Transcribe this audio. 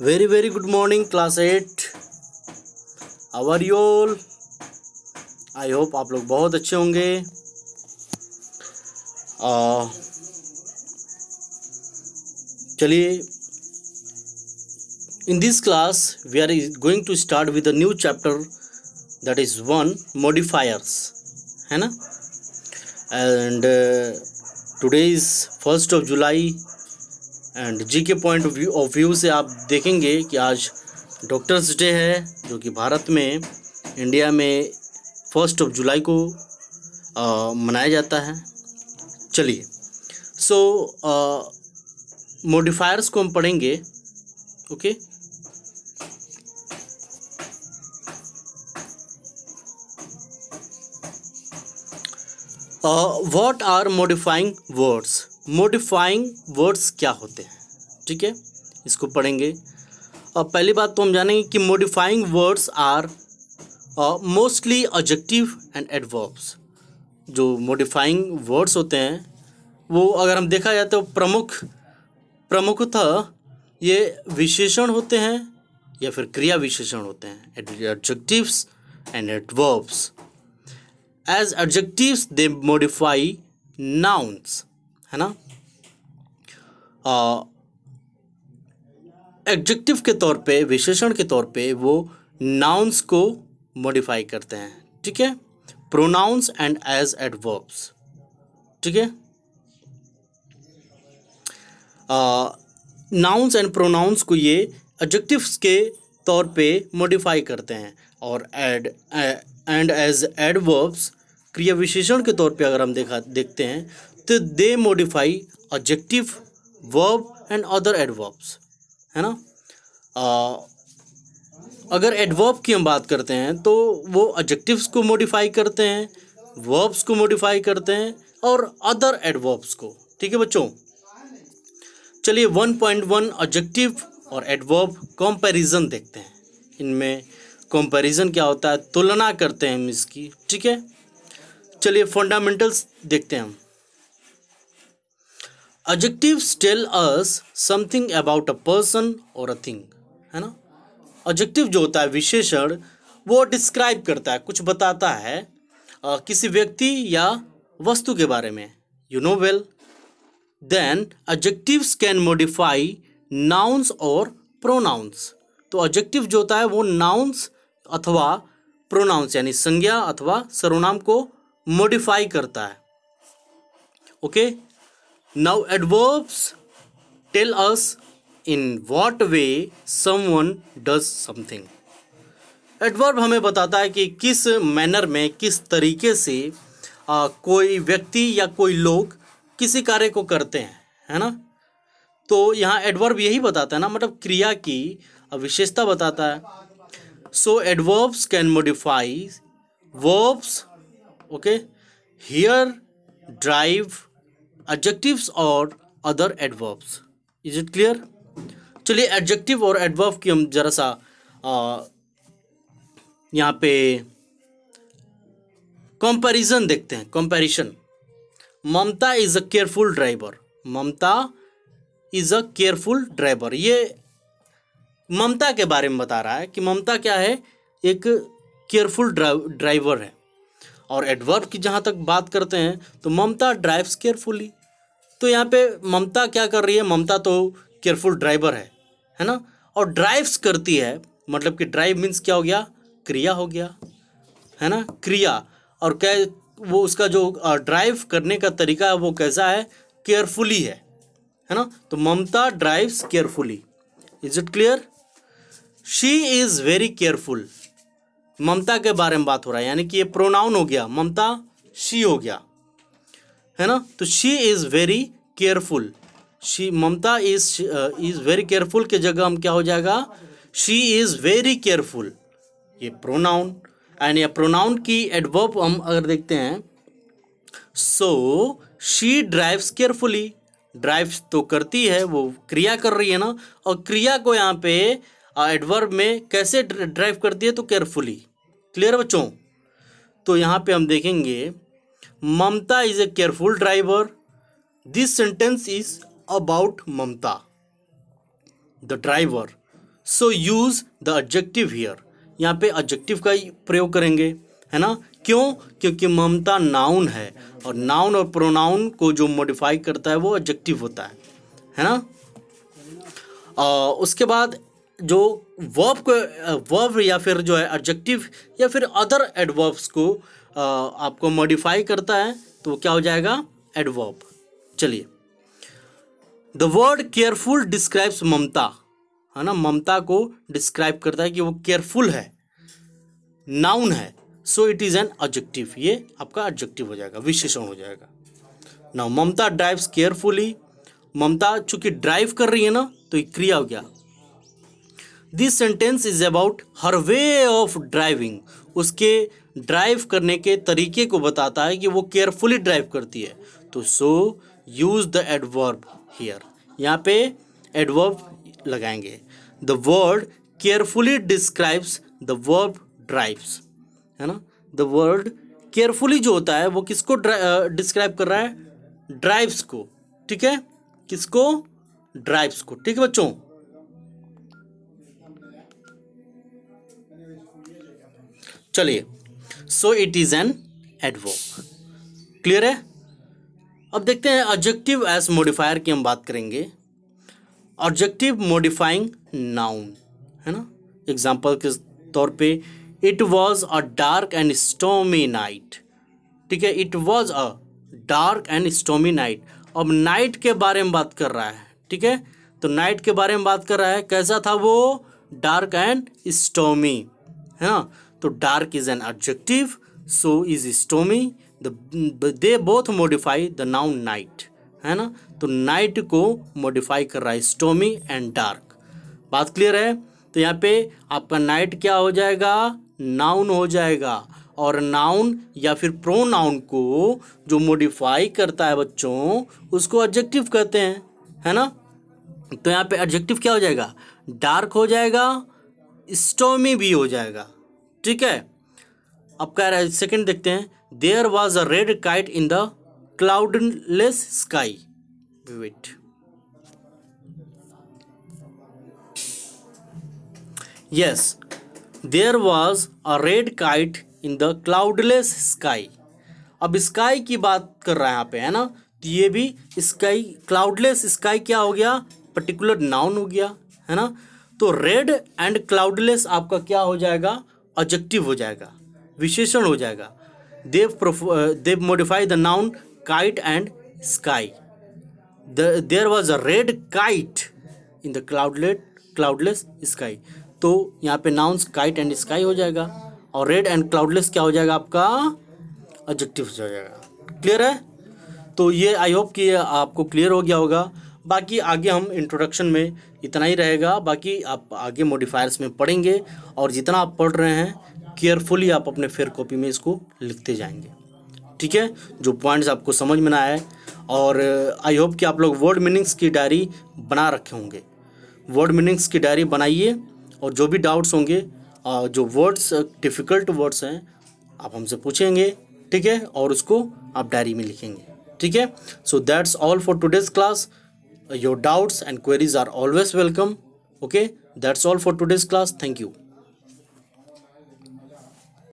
Very good morning class 8. How are you all? I hope आप लोग बहुत अच्छे होंगे. चलिए, in this class we are going to start with a new chapter, that is 1 modifiers, है ना. And today is 1st of July and जी के पॉइंट ऑफ व्यू से आप देखेंगे कि आज डॉक्टर्स डे है, जो कि भारत में, इंडिया में 1st of July को मनाया जाता है. चलिए, मॉडिफायर्स को हम पढ़ेंगे. Okay, what are modifying words. Modifying words क्या होते हैं, ठीक है, इसको पढ़ेंगे. पहली बात तो हम जानेंगे कि modifying words are mostly adjective and adverbs. जो मॉडिफाइंग वर्ड्स होते हैं वो अगर हम देखा जाए तो प्रमुखतः ये विशेषण होते हैं या फिर क्रिया विशेषण होते हैं, adjectives and adverbs. As adjectives they modify nouns, है ना. एडजेक्टिव के तौर पे, विशेषण के तौर पे वो नाउन्स को मॉडिफाई करते हैं, ठीक है. प्रोनाउंस एंड एज एडवर्ब्स, ठीक है. नाउन्स एंड प्रोनाउंस को ये एडजेक्टिव्स के तौर पे मॉडिफाई करते हैं, और एंड एज एडवर्ब्स, क्रिया विशेषण के तौर पे अगर हम देखते हैं तो they modify adjective, verb and other adverbs, है ना. अगर एडवर्ब की हम बात करते हैं तो वो एडजेक्टिव्स को मॉडिफाई करते हैं, वर्ब्स को मॉडिफाई करते हैं और अदर एडवर्ब्स को, ठीक है बच्चों. चलिए 1.1 एडजेक्टिव और एडवर्ब कंपैरिजन देखते हैं. इनमें कंपैरिजन क्या होता है, तुलना करते हैं हम इसकी, ठीक है. चलिए फंडामेंटल्स देखते हैं हम. Adjectives tell us something about a person or a thing, है ना. Adjective जो होता है, विशेषण, वो डिस्क्राइब करता है, कुछ बताता है किसी व्यक्ति या वस्तु के बारे में. You know well. Then adjectives can modify nouns और pronouns. तो adjective जो होता है वो nouns अथवा pronouns यानी संज्ञा अथवा सर्वनाम को मॉडिफाई करता है. Okay. Now adverbs tell us in what way someone does something. Adverb हमें बताता है कि किस मैनर में, किस तरीके से कोई व्यक्ति या कोई लोग किसी कार्य को करते हैं, है ना. तो यहाँ एडवर्ब यही बताता है ना, मतलब क्रिया की विशेषता बताता है. So adverbs can modify verbs, okay, here, drive, adjectives और other adverbs. Is it clear. चलिए एडजेक्टिव और एडवर्ब की हम जरा सा यहाँ पे कंपैरिजन देखते हैं. Comparison. Mamta is a careful driver. Mamta is a careful driver. ये ममता के बारे में बता रहा है कि ममता क्या है, एक केयरफुल ड्राइवर है. और एडवर्ब की जहाँ तक बात करते हैं तो ममता ड्राइव्स केयरफुली. तो यहाँ पे ममता क्या कर रही है, ममता तो केयरफुल ड्राइवर है ना. और ड्राइव्स करती है, मतलब कि ड्राइव मीन्स क्या हो गया, क्रिया हो गया, है ना, क्रिया. और क्या वो उसका जो ड्राइव करने का तरीका है वो कैसा है, केयरफुली है ना. तो Mamta drives carefully. Is it clear. She is very careful. Mamta के बारे में बात हो रहा है, यानी कि ये प्रोनाउन हो गया, ममता शी हो गया, है ना. तो she is very careful. Mamata is very careful के जगह हम क्या हो जाएगा, शी इज़ वेरी केयरफुल. ये प्रोनाउन. एंड ये प्रोनाउन की एडवर्ब हम अगर देखते हैं, so she drives carefully. Drives तो करती है, वो क्रिया कर रही है ना, और क्रिया को यहाँ पे एडवर्ब में कैसे ड्राइव करती है, तो केयरफुली. क्लियर बच्चों. तो यहाँ पे हम देखेंगे Mamta is a careful driver. This sentence is about Mamta the driver. So use the adjective here, यहाँ पे एडजेक्टिव का ही प्रयोग करेंगे, है ना। क्यों? क्योंकि ममता नाउन है और नाउन और प्रोनाउन को जो मॉडिफाई करता है वो एडजेक्टिव होता है ना। उसके बाद जो वर्ब या फिर जो है एडजेक्टिव या फिर अदर एडवर्ब्स को आपको मॉडिफाई करता है तो क्या हो जाएगा? एडवर्ब। चलिए, द वर्ड केयरफुल डिस्क्राइब्स ममता, है ना, ममता को डिस्क्राइब करता है कि वो केयरफुल है, नाउन है, so it is an adjective, ये आपका एडजेक्टिव हो जाएगा, विशेषण हो जाएगा। नाउ ममता ड्राइव्स केयरफुली, ममता चूंकि ड्राइव कर रही है ना तो ये क्रिया हो गया। This sentence is about her way of driving, उसके ड्राइव करने के तरीके को बताता है कि वो केयरफुली ड्राइव करती है, तो सो यूज द एडवर्ब हियर, यहाँ पे एडवर्ब लगाएंगे। The word carefully describes the verb drives, है ना। द वर्ड केयरफुली जो होता है वो किसको डिस्क्राइब कर रहा है? ड्राइव्स को, ठीक है, किसको? ड्राइव्स को, ठीक है बच्चों। चलिए, so it is an adverb, clear है। अब देखते हैं एडजेक्टिव एज मॉडिफायर की हम बात करेंगे। एडजेक्टिव मॉडिफाइंग नाउन, है ना। एग्जाम्पल के तौर पे it was a dark and stormy night, ठीक है, it was a dark and stormy night. अब नाइट के बारे में बात कर रहा है, ठीक है, तो नाइट के बारे में बात कर रहा है, कैसा था वो? डार्क एंड स्टॉर्मी, है ना। तो dark is an adjective, so is stormy, they both modify the noun night, है ना। तो नाइट को मॉडिफाई कर रहा है स्टॉर्मी एंड डार्क। बात क्लियर है? तो यहाँ पे आपका नाइट क्या हो जाएगा? नाउन हो जाएगा, और नाउन या फिर प्रोनाउन को जो मॉडिफाई करता है बच्चों उसको एडजेक्टिव कहते हैं, है ना। तो यहाँ पे एडजेक्टिव क्या हो जाएगा? डार्क हो जाएगा, स्टॉर्मी भी हो जाएगा, ठीक है। अब कह रहा है, सेकंड देखते हैं। There was a red kite in the cloudless sky, wait, yes, there was a red kite in the cloudless sky. अब स्काई की बात कर रहा है यहाँ पे, है ना, तो ये भी स्काई, क्लाउडलेस स्काई क्या हो गया? पर्टिकुलर नाउन हो गया, है ना। तो रेड एंड क्लाउडलेस आपका क्या हो जाएगा? एडजेक्टिव हो जाएगा, विशेषण हो जाएगा। They modify the noun kite and sky. There was a red kite in the cloudless sky, तो यहाँ पे नाउन्स काइट एंड स्काई हो जाएगा, और रेड एंड क्लाउडलेस क्या हो जाएगा? आपका एडजेक्टिव हो जाएगा। क्लियर है? तो ये आई होप कि आपको क्लियर हो गया होगा। बाकी आगे हम इंट्रोडक्शन में इतना ही रहेगा, बाकी आप आगे मॉडिफायर्स में पढ़ेंगे, और जितना आप पढ़ रहे हैं केयरफुली आप अपने फेयर कॉपी में इसको लिखते जाएंगे, ठीक है, जो पॉइंट्स आपको समझ में ना आए। और आई होप कि आप लोग वर्ड मीनिंग्स की डायरी बना रखे होंगे। वर्ड मीनिंग्स की डायरी बनाइए, और जो भी डाउट्स होंगे, जो वर्ड्स डिफ़िकल्ट वर्ड्स हैं आप हमसे पूछेंगे, ठीक है, और उसको आप डायरी में लिखेंगे, ठीक है। So that's all for today's class. Your doubts and queries are always welcome. Okay, that's all for today's class. Thank you.